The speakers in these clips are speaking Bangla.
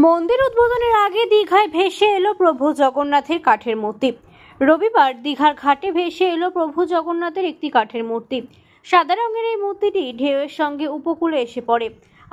মন্দির উদ্বোধনের আগে দীঘায় ভেসে এলো প্রভু জগন্নাথের কাঠের মূর্তি। রবিবার দীঘার ঘাটে ভেসে এলো প্রভু জগন্নাথের একটি কাঠের মূর্তি। সাদা রঙের এই মূর্তিটি ঢেউয়ের সঙ্গে উপকূলে এসে পড়ে,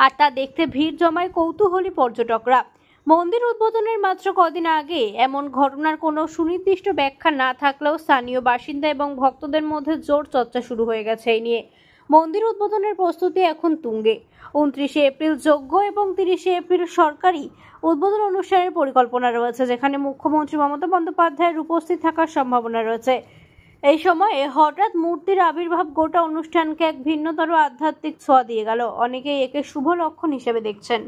আর তা দেখতে ভিড় জমায় কৌতূহলী পর্যটকরা। মন্দির উদ্বোধনের মাত্র কদিন আগে এমন ঘটনার কোনো সুনির্দিষ্ট ব্যাখ্যা না থাকলেও স্থানীয় বাসিন্দা এবং ভক্তদের মধ্যে জোর চর্চা শুরু হয়ে গেছে এই নিয়ে। মন্দির উদ্বোধনের প্রস্তুতি এখন তুঙ্গে। 29 এপ্রিল যজ্ঞ এবং 30 এপ্রিল সরকারি উদ্বোধন অনুষ্ঠানের পরিকল্পনা রয়েছে, যেখানে মুখ্যমন্ত্রী মমতা বন্দ্যোপাধ্যায়ের উপস্থিত থাকার সম্ভাবনা রয়েছে। এই সময়ে হঠাৎ মূর্তির আবির্ভাব গোটা অনুষ্ঠানকে এক ভিন্নতর আধ্যাত্মিক ছোঁয়া দিয়ে গেল। অনেকেই একে শুভ লক্ষণ হিসেবে দেখছেন।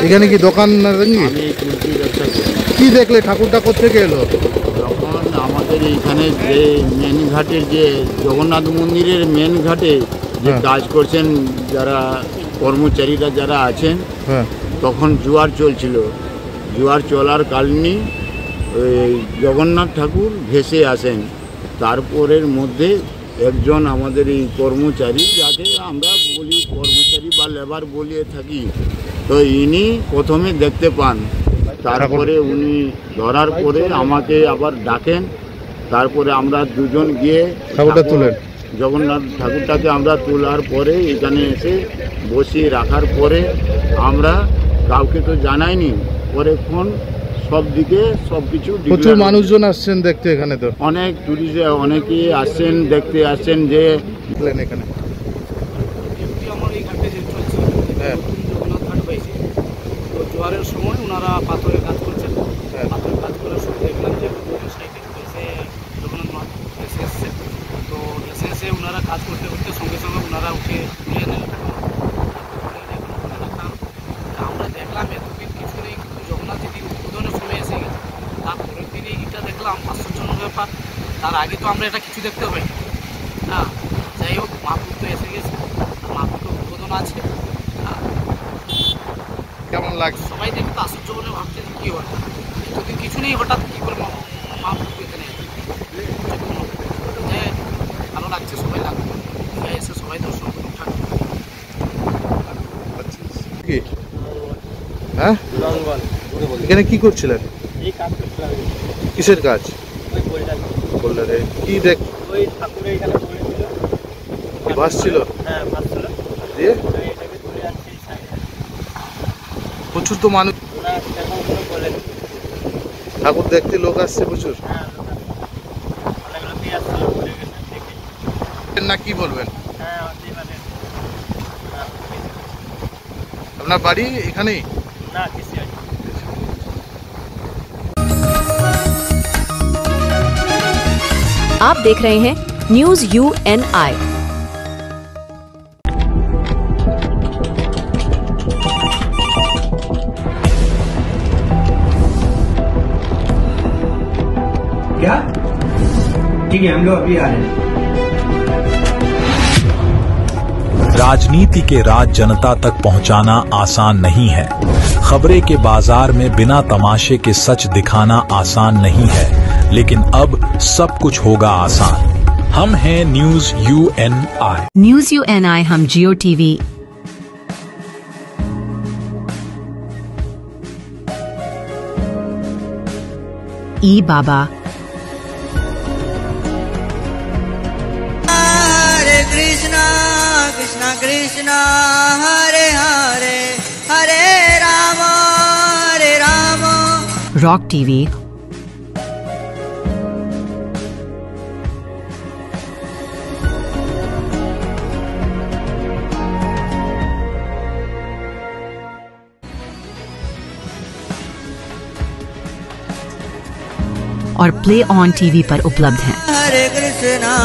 এখানে কি দোকান নাকি? কি দেখলে ঠাকুরটা কোথেকে এলো? যখন আমাদের এইখানে যে মেন ঘাটের যে জগন্নাথ মন্দিরের মেন ঘাটে যে কাজ করছেন যারা কর্মচারীরা যারা আছেন, তখন জোয়ার চলছিল। জোয়ার চলার কারণে জগন্নাথ ঠাকুর ভেসে আসেন। তারপরের মধ্যে একজন আমাদের এই কর্মচারী, যাকে আমরা বলি কর্মচারী বা লেবার বলিয়ে থাকি, তো ইনি প্রথমে দেখতে পান। তারপরে উনি ধরার পরে আমাকে আবার ডাকেন। তারপরে আমরা দুজন গিয়ে ঠাকুরটা তুলেন। জগন্নাথ ঠাকুরটাকে আমরা তোলার পরে এখানে এসে বসিয়ে রাখার পরে আমরা কাউকে তো জানাইনি। পরে ফোন সব দিকে সব কিছু, প্রচুর মানুষজন আসছেন দেখতে। এখানে তো অনেক টুরিস্ট অনেকেই আসছেন, দেখতে আসছেন। যে এখানে জোয়ারের সময় ওনারা পাথরের কাজ করছেন। পাথরের কাজ করার সময় দেখলাম যে সাইডে এসে জগন্নাথ মহাপ্রভু এসে এসছে। তো এসে ওনারা কাজ করতে করতে সঙ্গে সঙ্গে ওনারা উঠে নিয়ে নিলেন। আমরা দেখলাম এতদিন কিছু নেই, কিন্তু জগন্নাথ যেদিন উদ্বোধনের সময় এসে গেছে, তারপরের দিনে এটা দেখলাম আশ্চর্যজনক ব্যাপার। তার আগে তো আমরা এটা কিছু দেখতে পাই না। যাই হোক, মহাপ্রভু তো এসে গেছে, মহাপ্রভু উদ্বোধন আছে। কেমন লাগছে? সবাই দেখে তো আশ্চর্য বলে ভাবছে কি হয়, এতদিন কিছু নেই, হঠাৎ কী করে মহাপ্রভু এখানে ভালো লাগছে। সবাই লাগবে এসে সবাই দর্শন করুন ঠাকুর। হ্যাঁ, এখানে কি করছিলেন? কিসের কাজ? কি দেখ ভাসছিল? দিয়ে প্রচুর তো মানুষ, ঠাকুর দেখতে লোক আসছে প্রচুর। না কি বলবেন? আপনার বাড়ি এখানেই? না, কেসিয়া। आप देख रहे हैं न्यूज UNI। क्या? ठीक है, हम लोग अभी आ रहे हैं। राजनीति के राज जनता तक पहुंचाना आसान नहीं है। खबरें के बाजार में बिना तमाशे के सच दिखाना आसान नहीं है, लेकिन अब सब कुछ होगा आसान। हम हैं न्यूज UNI। न्यूज UNI हम जियो टीवी, ई बाबा, हरे कृष्णा कृष्णा कृष्णा हरे हरे हरे राम रॉक टीवी, और प्ले ऑन टीवी पर उपलब्ध हैं। हरे कृष्णा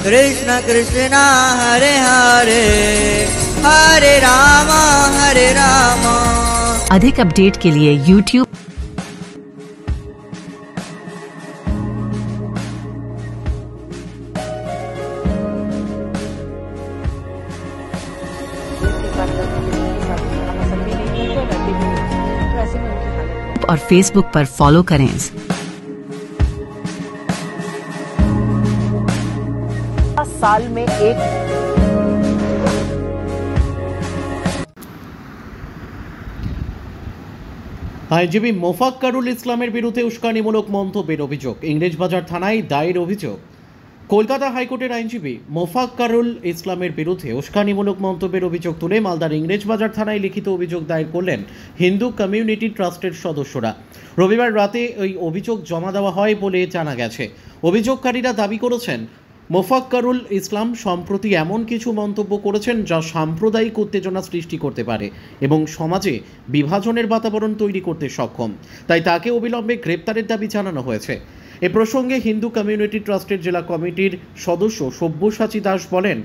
कृष्णा कृष्णा हरे हरे हरे राम हरे राम। अधिक अपडेट के लिए YouTube और Facebook पर फॉलो करें। साल में एक আইনজীবী মোফাক্কারুল ইসলামের বিরুদ্ধে উস্কানিমূলক মন্তব্যের অভিযোগ। ইংরেজবাজার থানায় দায়ের অভিযোগ। কলকাতা হাইকোর্টের আইনজীবী মোফাক্কারুল ইসলামের বিরুদ্ধে উস্কানিমূলক মন্তব্যের অভিযোগ তুলে মালদার ইংরেজবাজার থানায় লিখিত অভিযোগ দায়ের করলেন হিন্দু কমিউনিটি ট্রাস্টের সদস্যরা। রবিবার রাতে ওই অভিযোগ জমা দেওয়া হয় বলে জানা গেছে। অভিযোগকারীরা দাবি করেছেন মোফাক্কারুল ইসলাম সম্প্রতি এমন কিছু মন্তব্য করেছেন যা সাম্প্রদায়িক উত্তেজনা সৃষ্টি করতে পারে এবং সমাজে বিভাজনের বাতাবরণ তৈরি করতে সক্ষম, তাই তাকে অবিলম্বে গ্রেপ্তারের দাবি জানানো হয়েছে। এ প্রসঙ্গে হিন্দু কমিউনিটি ট্রাস্টের জেলা কমিটির সদস্য সব্যসাচী দাস বলেন,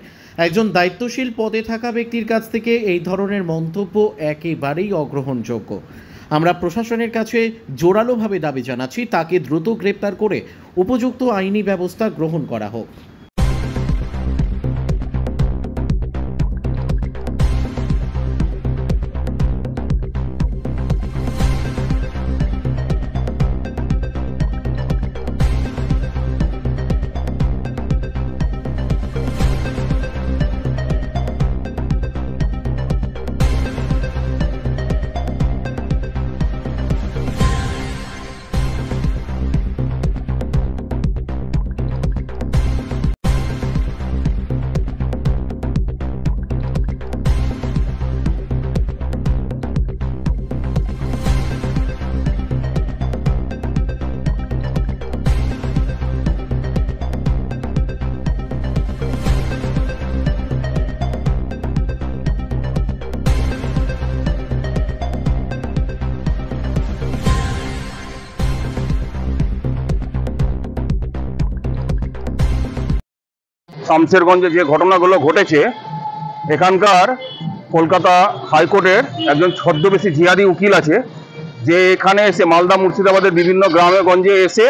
একজন দায়িত্বশীল পদে থাকা ব্যক্তির কাছ থেকে এই ধরনের মন্তব্য একেবারেই অগ্রহণযোগ্য। আমরা প্রশাসনের কাছে জোরালোভাবে দাবি জানাচ্ছি তাকে দ্রুত গ্রেপ্তার করে উপযুক্ত আইনি ব্যবস্থা গ্রহণ করা হোক। শামশেরগঞ্জে যে ঘটনাগুলো ঘটেছে, এখানকার কলকাতা হাইকোর্টের একজন ছদ্মবেশী জিহাদি উকিল আছে, যে এখানে এসে মালদা মুর্শিদাবাদের বিভিন্ন গ্রামে গঞ্জে এসে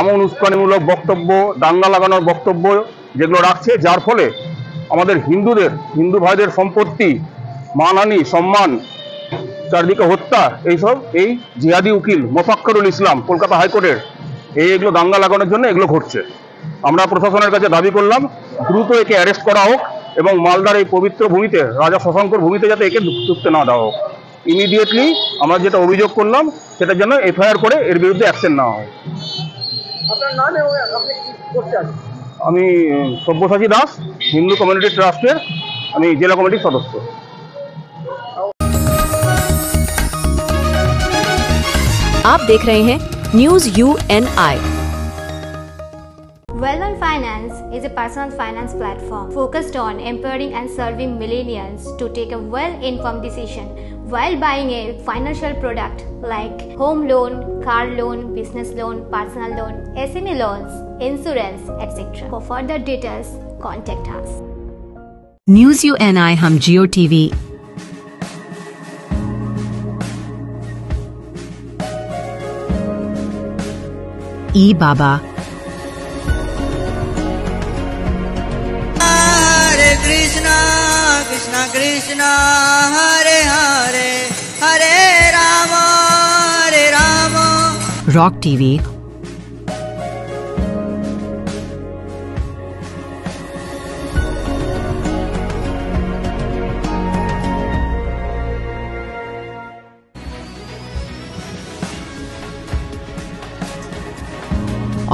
এমন উস্কানিমূলক বক্তব্য, দাঙ্গা লাগানোর বক্তব্য যেগুলো রাখছে, যার ফলে আমাদের হিন্দু ভাইদের সম্পত্তি, মানহানি, সম্মান, চারদিকে হত্যা, এই জিহাদি উকিল মোফাক্কারুল ইসলাম কলকাতা হাইকোর্টের এগুলো দাঙ্গা লাগানোর জন্য এগুলো ঘটছে। আমরা প্রশাসনের কাছে দাবি করলাম দ্রুত একে অ্যারেস্ট করা হোক এবং মালদার এই পবিত্র ভূমিতে, রাজা শশাঙ্কর ভূমিতে যাতে একে ঢুকতে না দেওয়া হোক। ইমিডিয়েটলি আমরা যেটা অভিযোগ করলাম সেটার জন্য FIR করে এর বিরুদ্ধে অ্যাকশন নেওয়া হয়। আমি সব্যসাচী দাস, হিন্দু কমিউনিটি ট্রাস্টের আমি জেলা কমিটির সদস্য। आप देख रहे हैं news UNI। Well-Known Finance is a personal finance platform focused on empowering and serving millennials to take a well-informed decision while buying a financial product like home loan, car loan, business loan, personal loan, SME loans, insurance, etc. For further details, contact us. News UNI हम जियो टीवी ई बाबा Hare Krishna, Krishna Krishna, Hare Hare, Hare Rama, Hare Rama. Rock TV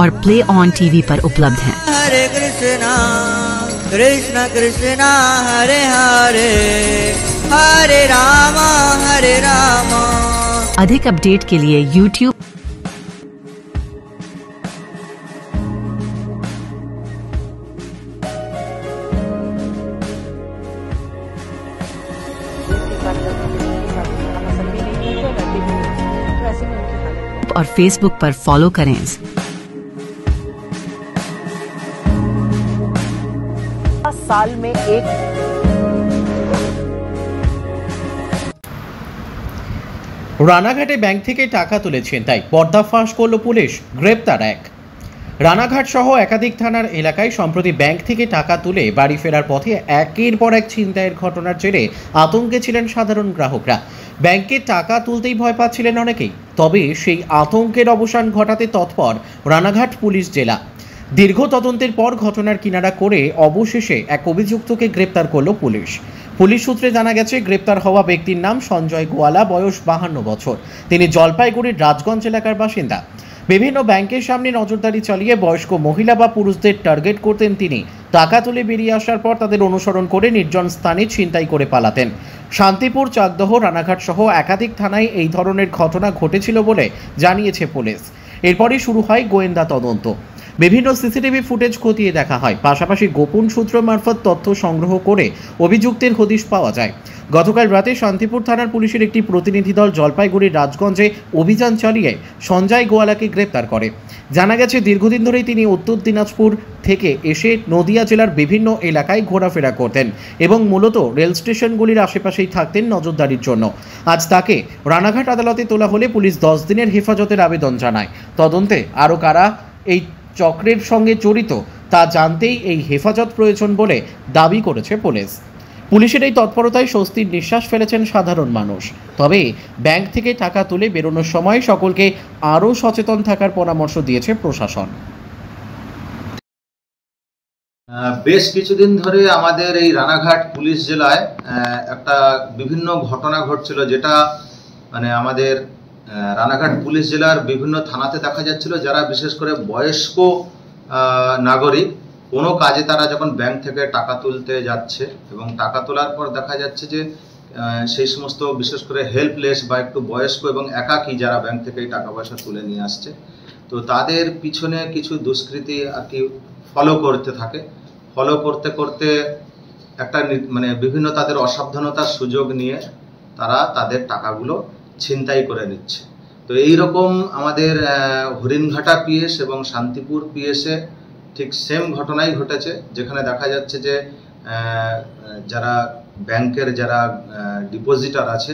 और प्ले ऑन टीवी पर उपलब्ध हैं। Hare Krishna, Krishna Krishna, Hare Hare, Hare Rama, Hare Rama. अधिक अपडेट के लिए YouTube और Facebook पर फॉलो करें। साल में एक রানাঘাটে ব্যাংক থেকে টাকা তুলেছেন তাই পর্দাফাঁস করল পুলিশ, গ্রেপ্তার এক। রানাঘাট সহ একাধিক থানার এলাকায় সম্প্রতি ব্যাংক থেকে টাকা তুলে বাড়ি ফেরার পথে একের পর এক ছিনতাইয়ের ঘটনার জেরে আতঙ্কে ছিলেন সাধারণ গ্রাহকরা। ব্যাংকে টাকা তুলতেই ভয় পাচ্ছিলেন অনেকেই। তবে সেই আতঙ্কের অবসান ঘটাতে তৎপর রানাঘাট পুলিশ জেলা। দীর্ঘ তদন্তের পর ঘটনার কিনারা করে অবশেষে এক অভিযুক্তকে গ্রেপ্তার করল পুলিশ। পুলিশ সূত্রে জানা গেছে, গ্রেপ্তার হওয়া ব্যক্তির নাম সঞ্জয় গোয়ালা, বয়স 52 বছর। তিনি জলপাইগুড়ির রাজগঞ্জ এলাকার বাসিন্দা। বিভিন্ন ব্যাংকের সামনে নজরদারি চালিয়ে বয়স্ক মহিলা বা পুরুষদের টার্গেট করতেন তিনি। টাকা তুলে বেরিয়ে আসার পর তাদের অনুসরণ করে নির্জন স্থানে ছিনতাই করে পালাতেন। শান্তিপুর, চাকদহ, রানাঘাট সহ একাধিক থানায় এই ধরনের ঘটনা ঘটেছিল বলে জানিয়েছে পুলিশ। এরপরই শুরু হয় গোয়েন্দা তদন্ত। বিভিন্ন সিসিটিভি ফুটেজ খতিয়ে দেখা হয়, পাশাপাশি গোপন সূত্র মারফত তথ্য সংগ্রহ করে অভিযুক্তের হদিশ পাওয়া যায়। গতকাল রাতে শান্তিপুর থানার পুলিশের একটি প্রতিনিধি দল জলপাইগুড়ির রাজগঞ্জে অভিযান চালিয়ে সঞ্জয় গোয়ালাকে গ্রেপ্তার করে। জানা গেছে, দীর্ঘদিন ধরেই তিনি উত্তর দিনাজপুর থেকে এসে নদিয়া জেলার বিভিন্ন এলাকায় ঘোরাফেরা করতেন এবং মূলত রেল স্টেশনগুলির আশেপাশেই থাকতেন নজরদারির জন্য। আজ তাকে রানাঘাট আদালতে তোলা হলে পুলিশ 10 দিনের হেফাজতের আবেদন জানায়। তদন্তে আরও কারা এই চক্রের সঙ্গে জড়িত তা জানতেই এই হেফাজত প্রয়োজন বলে দাবি করেছে পুলিশ। পুলিশের এই তৎপরতায় স্বস্তির নিঃশ্বাস ফেলেছেন সাধারণ মানুষ। তবে ব্যাংক থেকে টাকা তুলে বেরোনোর সময় সকলকে আরও সচেতন থাকার পরামর্শ দিয়েছে প্রশাসন। বেশ কিছুদিন ধরে আমাদের এই রানাঘাট পুলিশ জেলায় একটা বিভিন্ন ঘটনা ঘটছিল, যেটা মানে আমাদের রানাঘাট পুলিশ জেলার বিভিন্ন থানাতে দেখা যাচ্ছিল, যারা বিশেষ করে বয়স্ক নাগরিক কোনো কাজে তারা যখন ব্যাংক থেকে টাকা তুলতে যাচ্ছে এবং টাকা তোলার পর দেখা যাচ্ছে যে সেই সমস্ত বিশেষ করে হেল্পলেস বা একটু বয়স্ক এবং একাকী যারা ব্যাংক থেকে টাকা পয়সা তুলে নিয়ে আসছে, তো তাদের পিছনে কিছু দুষ্কৃতী আর কি ফলো করতে থাকে। ফলো করতে করতে একটা মানে বিভিন্ন তাদের অসাবধানতার সুযোগ নিয়ে তারা তাদের টাকাগুলো ছিনতাই করে নিচ্ছে। তো এই রকম আমাদের হরিণঘাটা পিএস এবং শান্তিপুর পিএসে ঠিক সেম ঘটনাই ঘটেছে, যেখানে দেখা যাচ্ছে যে যারা ব্যাংকের যারা ডিপোজিটার আছে,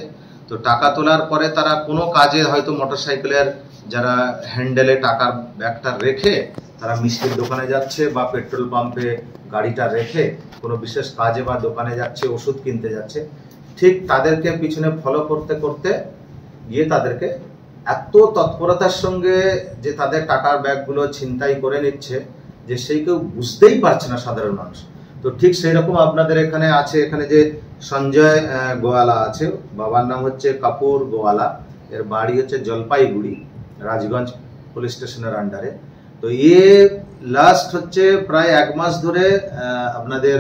তো টাকা তোলার পরে তারা কোনো কাজে হয়তো মোটরসাইকেলের যারা হ্যান্ডেলে টাকার ব্যাগটা রেখে তারা মিষ্টির দোকানে যাচ্ছে বা পেট্রোল পাম্পে গাড়িটা রেখে কোনো বিশেষ কাজে বা দোকানে যাচ্ছে, ওষুধ কিনতে যাচ্ছে, ঠিক তাদেরকে পিছনে ফলো করতে করতে গিয়ে তাদেরকে এত তৎপরতার সঙ্গে যে তাদের টাকার ব্যাগগুলো ছিনতাই করে নিচ্ছে যে সেই কেউ বুঝতেই পারছে না সাধারণ মানুষ। তো ঠিক সেই রকম আপনাদের এখানে আছে, এখানে যে সঞ্জয় গোয়ালা আছে, বাবার নাম হচ্ছে কাপুর গোয়ালা, এর বাড়ি হচ্ছে জলপাইগুড়ি রাজগঞ্জ পুলিশ স্টেশনের আন্ডারে। তো এ লাস্ট হচ্ছে প্রায় 1 মাস ধরে আপনাদের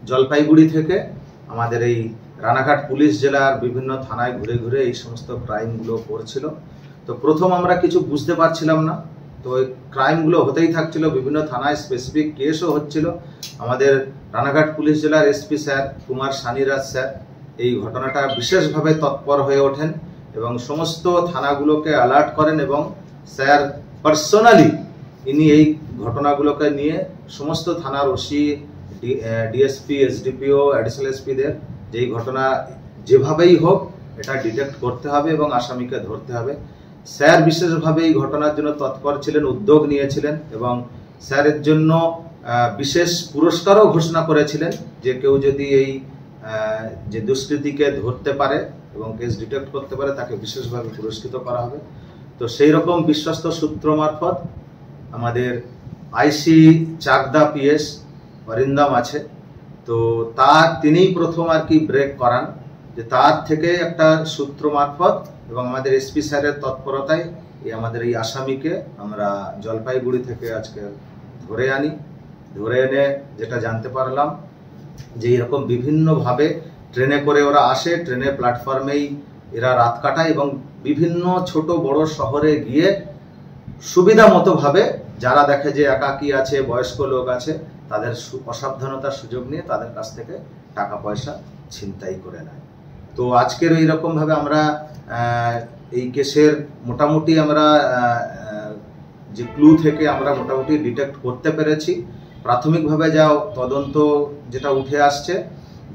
জলপাইগুড়ি থেকে আমাদের এই রানাঘাট পুলিশ জেলার বিভিন্ন থানায় ঘুরে ঘুরে এই সমস্ত ক্রাইমগুলো করছিল। তো প্রথম আমরা কিছু বুঝতে পারছিলাম না, তো ওই ক্রাইমগুলো হতেই থাকছিল, বিভিন্ন থানায় স্পেসিফিক কেসও হচ্ছিল। আমাদের রানাঘাট পুলিশ জেলার SP sir Kumar Saniraj sir এই ঘটনাটা বিশেষভাবে তৎপর হয়ে ওঠেন এবং সমস্ত থানাগুলোকে অ্যালার্ট করেন এবং স্যার পার্সোনালি ইনি এই ঘটনাগুলোকে নিয়ে সমস্ত থানার ওসি, ডিএসপি, এসডিপিও, অ্যাডিশনাল এসপিদের যে এই ঘটনা যেভাবেই হোক এটা ডিটেক্ট করতে হবে এবং আসামিকে ধরতে হবে। স্যার বিশেষভাবে এই ঘটনার জন্য তৎপর ছিলেন, উদ্যোগ নিয়েছিলেন এবং স্যারের জন্য বিশেষ পুরস্কারও ঘোষণা করেছিলেন যে কেউ যদি এই যে দুষ্কৃতীকে ধরতে পারে এবং কেস ডিটেক্ট করতে পারে তাকে বিশেষভাবে পুরস্কৃত করা হবে। তো সেই রকম বিশ্বস্ত সূত্র মারফত আমাদের আইসি চাকদা পিএস অরিন্দম আছে, তো তিনিই প্রথম আর কি ব্রেক করান, যে তার থেকে একটা সূত্র মারফত এবং আমাদের এসপি স্যারের তৎপরতায় আমাদের এই আসামিকে আমরা জলপাইগুড়ি থেকে আজকে ধরে আনি। ধরে এনে যেটা জানতে পারলাম যে এরকম বিভিন্নভাবে ট্রেনে করে ওরা আসে, ট্রেনের প্ল্যাটফর্মেই এরা রাত কাটায় এবং বিভিন্ন ছোট বড় শহরে গিয়ে সুবিধা মতো ভাবে যারা দেখে যে একাকী আছে, বয়স্ক লোক আছে, তাদের অসাবধানতার সুযোগ নিয়ে তাদের কাছ থেকে টাকা পয়সা ছিনতাই করে নেয়। তো আজকের এইরকম ভাবে আমরা এই কেসের মোটামুটি আমরা যে ক্লু থেকে আমরা মোটামুটি ডিটেক্ট করতে পেরেছি। প্রাথমিকভাবে যা তদন্ত যেটা উঠে আসছে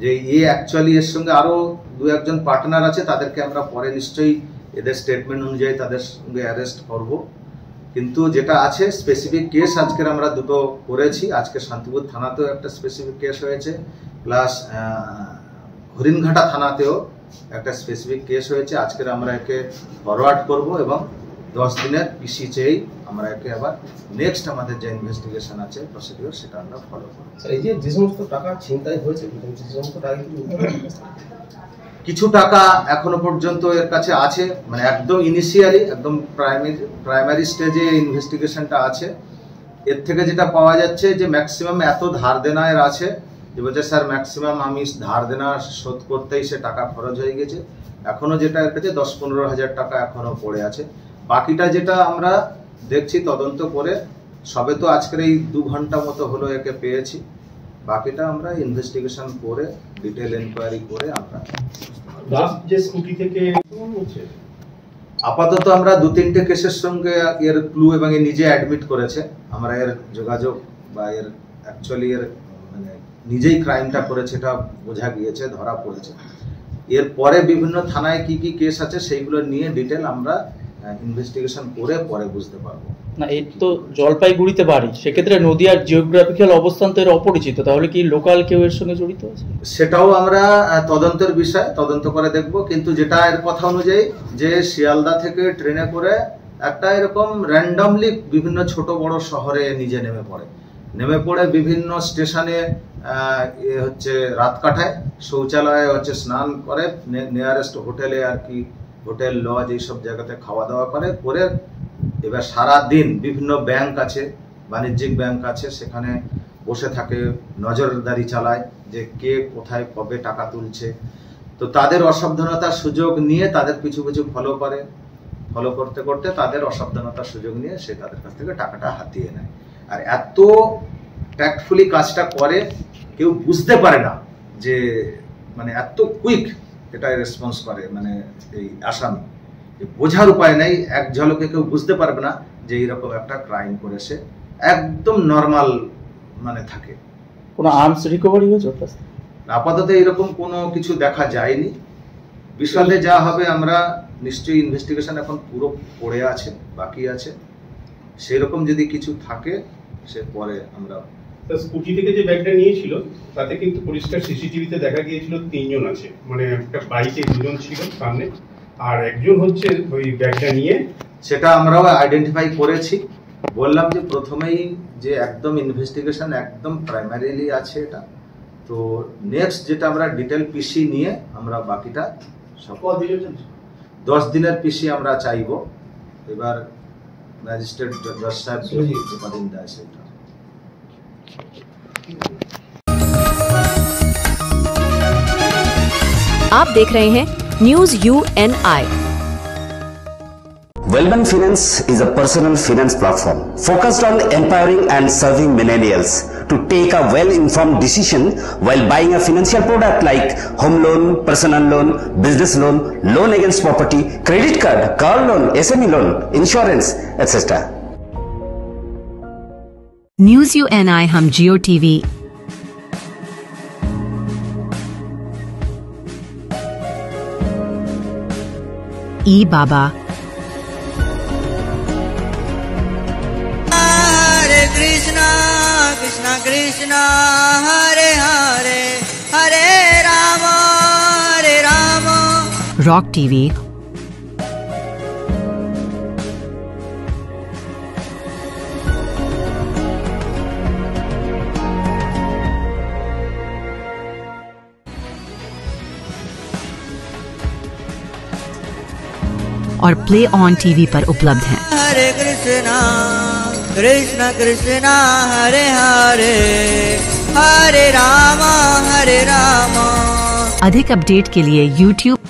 যে অ্যাকচুয়ালি এর সঙ্গে আরো দু একজন পার্টনার আছে, তাদেরকে আমরা পরে নিশ্চয়ই এদের স্টেটমেন্ট অনুযায়ী তাদের সঙ্গে অ্যারেস্ট করব। কিন্তু যেটা আছে স্পেসিফিক কেস আজকের আমরা দুটো করেছি। আজকে শান্তিপুর থানাতেও একটা স্পেসিফিক কেস হয়েছে, প্লাস হরিণঘাটা থানাতেও একটা স্পেসিফিক কেস হয়েছে। আজকের আমরা একে ফরওয়ার্ড করব এবং 10 দিনের পিসি চেয়েই আমরা একে আবার নেক্সট আমাদের যে ইনভেস্টিগেশন আছে প্রসিডিওর সেটা আমরা ফলো করব। এই যে সমস্ত টাকা ছিনতাই হয়েছে, কিছু টাকা এখনো পর্যন্ত এর কাছে আছে, মানে একদম ইনিশিয়ালি একদম প্রাইমারি স্টেজে ইনভেস্টিগেশনটা আছে। এর থেকে যেটা পাওয়া যাচ্ছে যে ম্যাক্সিমাম এত ধার দেনা এর আছে যে বলছে স্যার ম্যাক্সিমাম আমি ধার দেনা শোধ করতেই সে টাকা খরচ হয়ে গেছে। এখনো যেটা এর কাছে 10-15 হাজার টাকা এখনো পড়ে আছে। বাকিটা যেটা আমরা দেখছি তদন্ত করে, সবে তো আজকের এই 2 ঘন্টা মতো হলো একে পেয়েছি, বাকিটা আমরা ইনভেস্টিগেশন করে ডিটেল এনকোয়ারি করে আমরা আপাতত আমরা 2-3টে কেসের সঙ্গে এর ক্লু এবং এ নিজে অ্যাডমিট করেছে, আমরা এর যোগাযোগ বা এর অ্যাকচুয়ালি এর মানে নিজেই ক্রাইমটা করেছে এটা বোঝা গিয়েছে, ধরা পড়েছে। এর পরে বিভিন্ন থানায় কি কি কেস আছে সেইগুলো নিয়ে ডিটেল আমরা ইনভেস্টিগেশন করে পরে বুঝতে পারবো। না এই তো জলপাইগুড়িতে বাড়ি, সেক্ষেত্রে নদিয়ার জিওগ্রাফিক্যাল অবস্থান তো এর অপরিচিত, তাহলে কি লোকাল কেউ এর সঙ্গে জড়িত আছে? সেটাও আমরা তদন্তের বিষয় তদন্ত করে দেখব। কিন্তু যেটা এর কথা অনুযায়ী যে শিয়ালদা থেকে ট্রেনে করে একটা এরকম র্যান্ডমলি বিভিন্ন ছোট বড় শহরে নিজে নেমে পড়ে বিভিন্ন স্টেশনে হচ্ছে রাত কাটায়, শৌচালয়ে হচ্ছে স্নান করে, নিয়ারেস্ট হোটেলে আর কি হোটেল লজ এইসব জায়গাতে খাওয়া দাওয়া করে এবার সারা দিন বিভিন্ন ব্যাংক আছে, বাণিজ্যিক ব্যাংক আছে, সেখানে বসে থাকে, নজরদারি চালায় যে কে কোথায় কবে টাকা তুলছে। তো তাদের অসাবধানতার সুযোগ নিয়ে তাদের পিছু ফলো করতে করতে তাদের অসাবধানতার সুযোগ নিয়ে সে তাদের কাছ থেকে টাকাটা হাতিয়ে নেয়। আর এত ট্যাক্টফুলি কাজটা করে কেউ বুঝতে পারে না যে মানে এত কুইক এটা রেসপন্স করে, মানে এই আসামি বোঝার উপায় নেই, এক ঝলকে কেউ বুঝতে পারবে না যে এইরকম একটা ক্রাইম করেছে, একদম নর্মাল মানে থাকে। কোনো আর্মস রিকভারি হয়েছে? আপাতত এরকম কোনো কিছু দেখা যায়নি। বিশালে যা হবে আমরা নিশ্চয়ই ইনভেস্টিগেশন এখন পুরো পড়ে আছে, বাকি আছে, সেরকম যদি কিছু থাকে সে পরে আমরা। স্কুটি থেকে যে ব্যাগটা নিয়েছিল তাতে কিন্তু পরিষ্কার সিসিটিভিতে দেখা গিয়েছিল 3 জন আছে, মানে একটা বাইকে 2 জন ছিল সামনে আর একজন হচ্ছে ওই ব্যাগটা নিয়ে, সেটা আমরাও আইডেন্টিফাই করেছি। বললাম যে প্রথমেই যে একদম ইনভেস্টিগেশন একদম প্রাইমারিলি আছে এটা, তো নেক্সট যেটা আমরা ডিটেল পিসি নিয়ে আমরা বাকিটা সব 10 দিনের পিসি আমরা চাইব। এবার ম্যাজিস্ট্রেট জজ সাহেব যে কদিন দেয় সেটা। आप देख रहे हैं news UNI। Wellman Finance is a personal finance platform focused on empowering and serving millennials to take a well-informed decision while buying a financial product like home loan, personal loan, business loan, loan against property, credit card, car loan, SME loan, insurance, etc. News UNI हम Jio TV E-Baba Hare Krishna Krishna Krishna Hare Hare Hare Rama Hare Rama Rock TV और प्ले ऑन टीवी पर उपलब्ध हैं। Hare Krishna Krishna Krishna Hare Hare Hare Rama Hare Rama अधिक अपडेट के लिए YouTube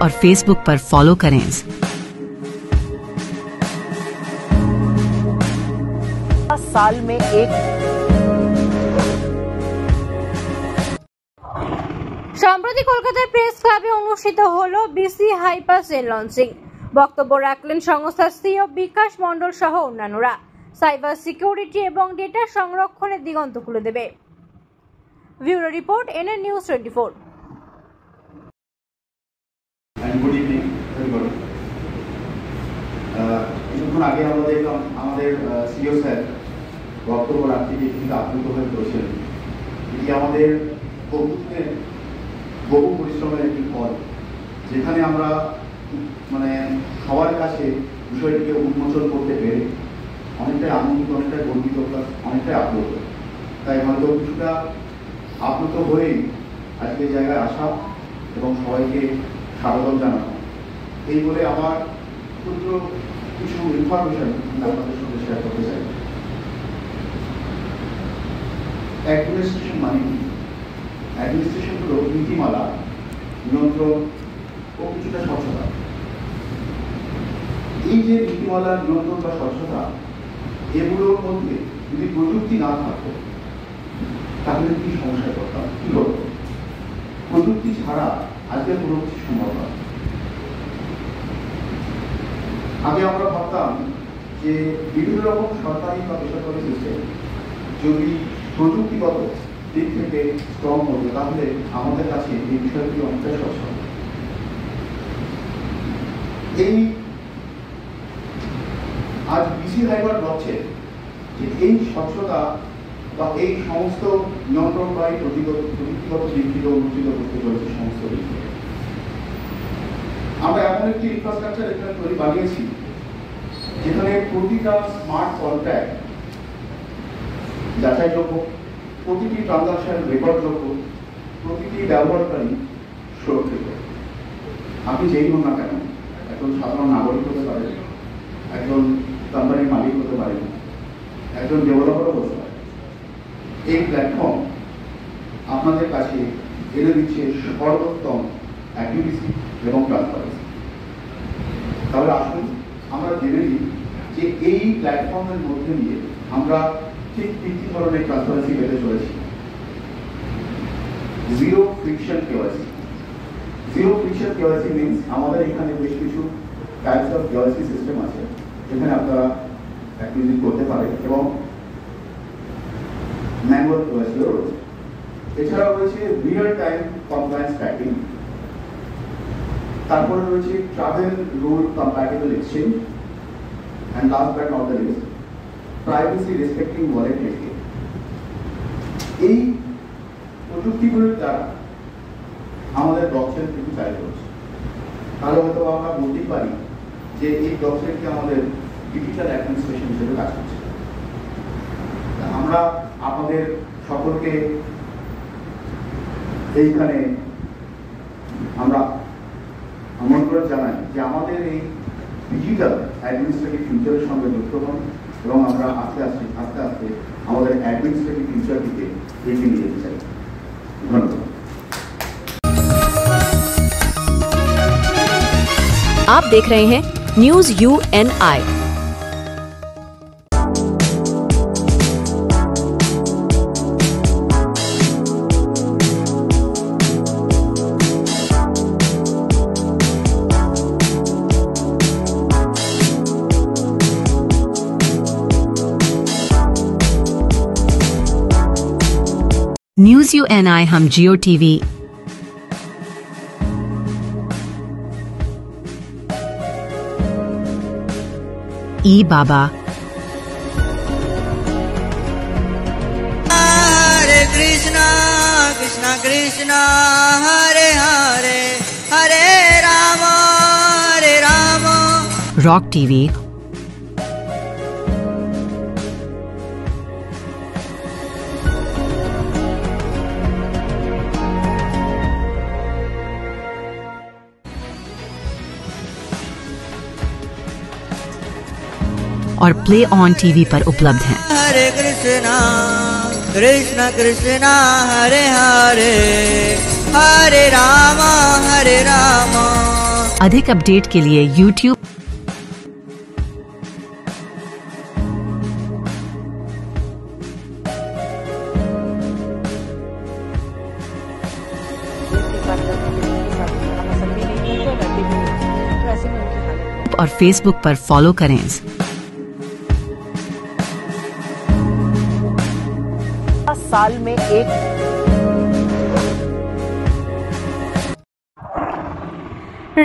और Facebook पर फॉलो करें। साल में एक সম্প্রতি কলকাতার প্রেস ক্লাবে অনুষ্ঠিত হলো বিসি হাইপার সেল লঞ্চিং। বক্তব্য রাখলেন সংস্থার সিইও বিকাশ মণ্ডল সহ অন্যান্যরা। সাইবার সিকিউরিটি এবং ডেটা সংরক্ষণের দিগন্ত খুলে দেবে। Bureau report NN news 24। Good evening everybody. কিছুক্ষণ আগে আমরা দেখলাম আমাদের সিইও স্যার বক্তব্য রাখতে গিয়ে কিন্তু আপ্লুত হয়ে পড়েছিলেন। এটি আমাদের বহু পরিশ্রমের একটি ফল, যেখানে আমরা মানে সবার কাছে বিষয়টিকে উন্মোচন করতে পেরে অনেকটাই আনন্দিত, অনেকটাই গর্বিত, অনেকটাই আপ্লুত। তাই হয়তো কিছুটা আপ্লুত হয়েই আজকে এই জায়গায় আসা এবং সবাইকে স্বাগতম জানানো। এই বলে আমার ক্ষুদ্র কিছু ইনফরমেশন আপনাদের সঙ্গে শেয়ার করতে চাই। অ্যাডমিনিস্ট্রেশন মানে কি? অ্যাডমিনিস্ট্রেশন হলো নীতিমালা, নিয়ন্ত্রণ ও কিছুটা স্বচ্ছতা। এই যে নীতিমালা, নিয়ন্ত্রণ বা স্বচ্ছতা, এগুলোর মধ্যে যদি প্রযুক্তি না থাকতো তাহলে কি সমস্যায় পড়তাম, কি হতো? প্রযুক্তি ছাড়া আজকে কোনো কিছু সম্ভব নয়। আগে আমরা ভাবতাম যে বিভিন্ন রকম সরকারি বা বেসরকারি সিস্টেম যদি প্রযুক্তিগত দিক থেকে স্ট্রং হতো তাহলে আমাদের কাছে এই বিষয়গুলো অনেকটাই সহজ হবে। এই আজ বিসি হাইবার বলছে যে এই স্বচ্ছতা বা এই সমস্ত নিয়ন্ত্রণকারী প্রযুক্তিগত দিক থেকে উন্নতিত করতে চলেছে সমস্ত দিক থেকে। আমরা এমন একটি ইনফ্রাস্ট্রাকচার এখানে তৈরি বানিয়েছি যেখানে প্রতিটা স্মার্ট কন্ট্যাক্ট যাচাইযোগ্য, প্রতিটি ট্রানজাকশন রেকর্ডযোগ্য, প্রতিটি ব্যবহারকারী সুরক্ষিত। আপনি যেই হন না কেন, একজন সাধারণ নাগরিক হতে পারেন, একজন কোম্পানির মালিক হতে পারেন, একজন ডেভেলপারও হতে পারেন। এই প্ল্যাটফর্ম আপনাদের কাছে এনে দিচ্ছে সর্বোত্তম অ্যাক্টিভিটি এবং ট্রান্সপারেন্সি। তাহলে আসুন আমরা জেনে নিই যে এই প্ল্যাটফর্মের মধ্যে দিয়ে আমরা ঠিক কি কি ধরনের ট্রান্সপারেন্সি পেতে চলেছি। Zero friction KYC. Zero friction KYC means আমাদের এখানে বেশ কিছু টাইপস অফ কেওয়াইসি সিস্টেম আছে যেখানে আপনারা অ্যাক্টিভিটি করতে পারেন এবং ম্যানুয়াল কেওয়াইসিও রয়েছে। এছাড়াও রয়েছে রিয়েল টাইম কমপ্লায়েন্স ট্র্যাকিং, তারপরে রয়েছে travel rule compatible exchange, and last but not the least, privacy respecting wallet network. এই প্রযুক্তিগুলোর দ্বারা আমাদের ব্লকচেন কিন্তু চালু হচ্ছে। তাহলে হয়তো আমরা বলতে পারি যে এই ব্লকচেনকে আমাদের ডিজিটাল অ্যাডমিনিস্ট্রেশন হিসেবে কাজ করছে। আমরা আমাদের সকলকে এইখানে আমরা আমন্ত্রণ জানাই যে আমাদের এই ডিজিটাল অ্যাডমিনিস্ট্রেটিভ ফিউচারের সঙ্গে যুক্ত হন এবং আমরা আস্তে আস্তে আমাদের অ্যাডমিনিস্ট্রেটিভ ফিউচার দিকে এগিয়ে নিয়ে যেতে চাই। ধন্যবাদ। आप देख रहे हैं न्यूज UNI। न्यूज UNI हम जियो टीवी ई बाबा हरे कृष्णा कृष्णा कृष्णा हरे हरे हरे राम रॉक टीवी और प्ले ऑन टीवी पर उपलब्ध हैं। हरे कृष्णा कृष्णा कृष्णा हरे हरे हरे राम अधिक अपडेट के लिए YouTube और Facebook पर फॉलो करें। साल में एक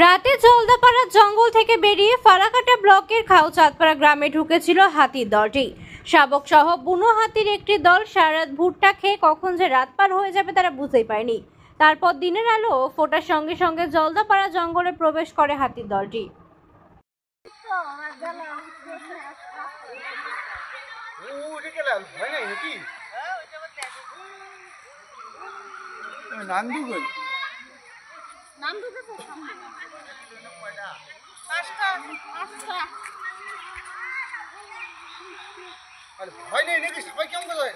রাতে জলদাপাড়া জঙ্গল থেকে বেরিয়ে ফালাকাটা ব্লকের খাওচাঁদপাড়া গ্রামে ঢুকেছিল হাতির দলটি। শাবক সহ বুনো হাতির একটি দল সারারাত ভুট্টা খেয়ে কখন যে রাত পার হয়ে যাবে তারা বুঝতেই পারেনি। তারপর দিনের আলো ফোটার সঙ্গে সঙ্গে জলদাপাড়া জঙ্গলে প্রবেশ করে হাতির দলটি। ভয় নেই নাকি? সবাই কেমন করে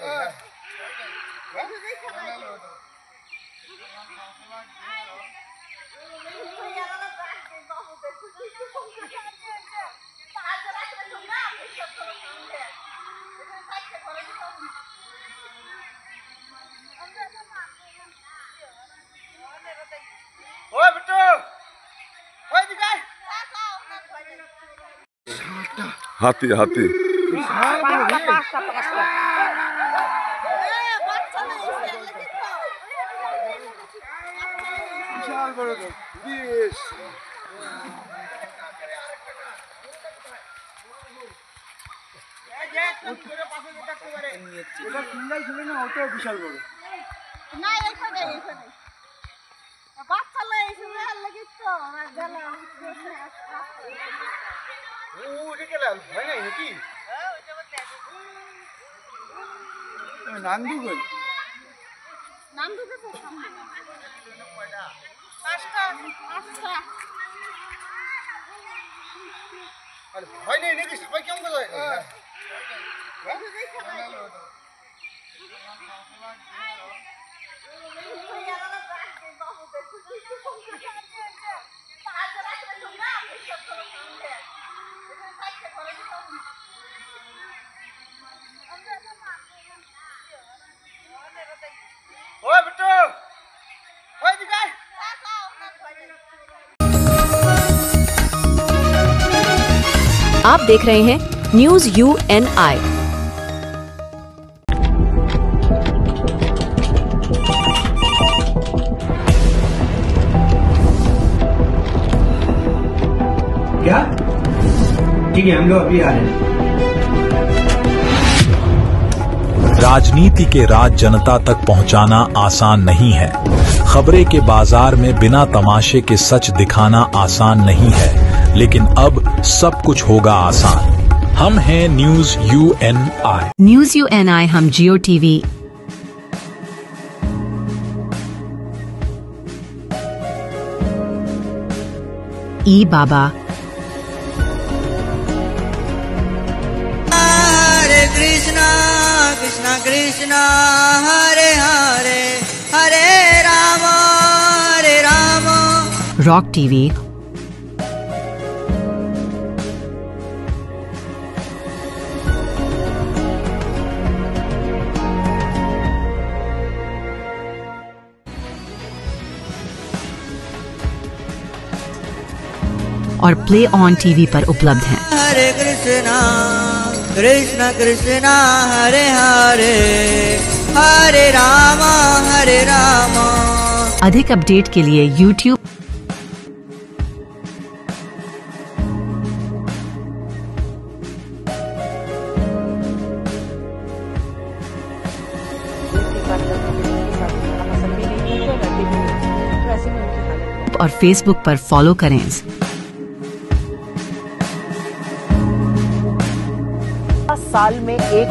হাতি হাতি বিশাল বড় তো বেশ বিশাল বড় না এখানে বাচ্চা লাগে তো ভয় নাই নাকি? নান্দু গই ভয় নেই নাকি? সবাই কেমন করে आप देख रहे हैं न्यूज UNI। क्या? ठीक है, हम लोग अभी आ रहे हैं। राजनीति के राज जनता तक पहुंचाना आसान नहीं है। खबरें के बाजार में बिना तमाशे के सच दिखाना आसान नहीं है, लेकिन अब सब कुछ होगा आसान। हम हैं न्यूज UNI। न्यूज UNI हम जियो टीवी ई बाबा कृष्ण कृष्ण हरे हरे हरे राम Rock TV. और प्ले ऑन टीवी पर उपलब्ध हैं। हरे कृष्ण कृष्ण कृष्ण हरे हरे हरे राम अधिक अपडेट के लिए YouTube और Facebook पर फॉलो करें। साल में एक